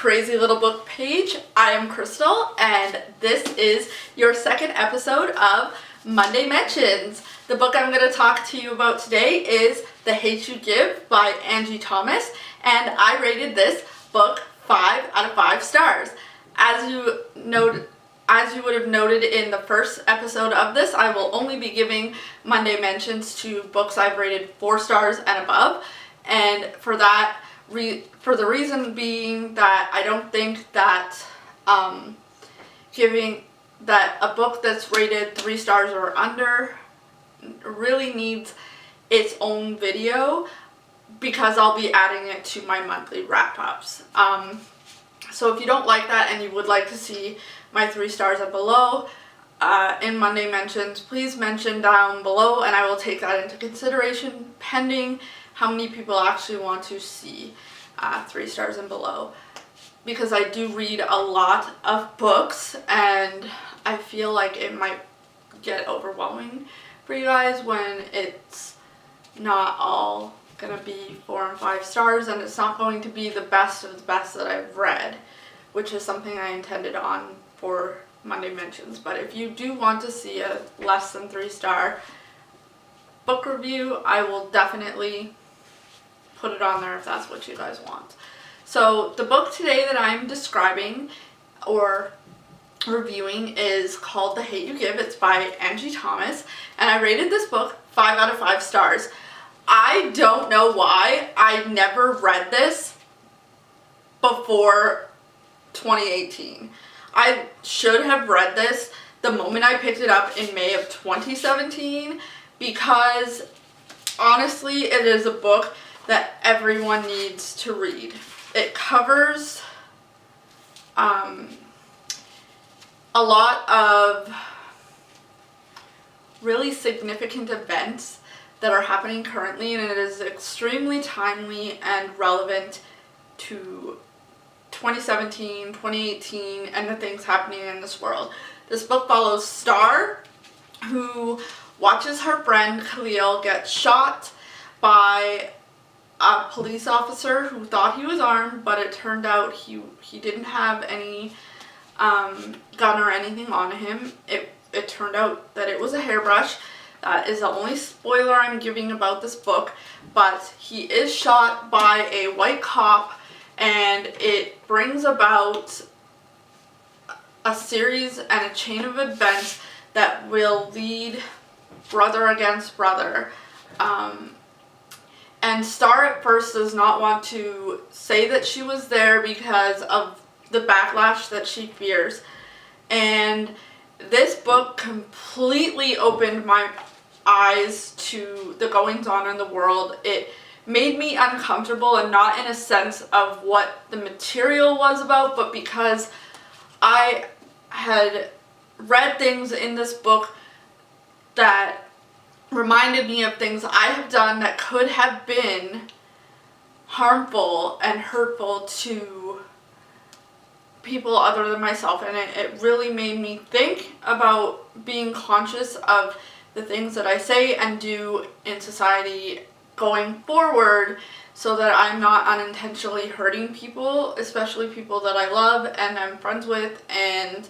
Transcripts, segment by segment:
crazy little book page. I am Crystal, and this is your second episode of Monday Mentions. The book I'm going to talk to you about today is The Hate You Give by Angie Thomas, and I rated this book 5 out of 5 stars. As you would have noted in the first episode of this, I will only be giving Monday Mentions to books I've rated 4 stars and above, and for the reason being that I don't think that giving that a book that's rated 3 stars or under really needs its own video, because I'll be adding it to my monthly wrap-ups. So if you don't like that and you would like to see my 3 stars and below in Monday Mentions, please mention down below and I will take that into consideration pending how many people actually want to see 3 stars and below, because I do read a lot of books and I feel like it might get overwhelming for you guys when it's not all gonna be 4 and 5 stars, and it's not going to be the best of the best that I've read, which is something I intended on for Monday Mentions. But if you do want to see a less than 3 star book review, I will definitely put it on there if that's what you guys want. So the book today that I'm describing or reviewing is called The Hate You Give. It's by Angie Thomas, and I rated this book 5 out of 5 stars. I don't know why I never read this before 2018. I should have read this the moment I picked it up in May of 2017, because honestly it is a book that everyone needs to read. It covers a lot of really significant events that are happening currently, and it is extremely timely and relevant to 2017, 2018, and the things happening in this world. This book follows Star, who watches her friend Khalil get shot by a police officer who thought he was armed, but it turned out he didn't have any gun or anything on him. It turned out that it was a hairbrush. That is the only spoiler I'm giving about this book, but he is shot by a white cop, and it brings about a series and a chain of events that will lead brother against brother. And Star at first does not want to say that she was there because of the backlash that she fears. And this book completely opened my eyes to the goings on in the world. It made me uncomfortable, and not in a sense of what the material was about, but because I had read things in this book that reminded me of things I have done that could have been harmful and hurtful to people other than myself, and it really made me think about being conscious of the things that I say and do in society going forward, so that I'm not unintentionally hurting people, especially people that I love and I'm friends with. And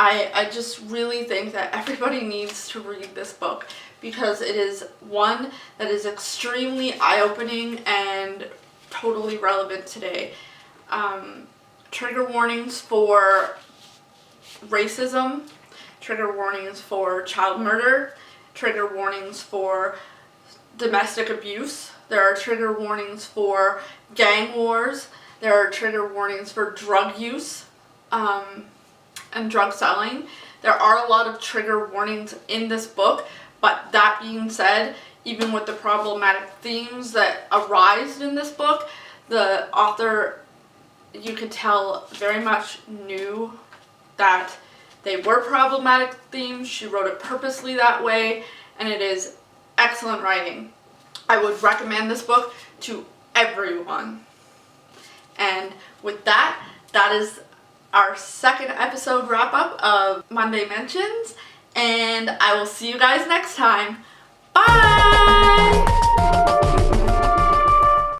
I just really think that everybody needs to read this book, because it is one that is extremely eye-opening and totally relevant today. Trigger warnings for racism, trigger warnings for child murder, trigger warnings for domestic abuse. There are trigger warnings for gang wars. There are trigger warnings for drug use and drug selling. There are a lot of trigger warnings in this book, but that being said, even with the problematic themes that arise in this book, the author, you could tell, very much knew that they were problematic themes. She wrote it purposely that way, and it is excellent writing. I would recommend this book to everyone. And with that, that is our second episode wrap-up of Monday Mentions, and I will see you guys next time. Bye!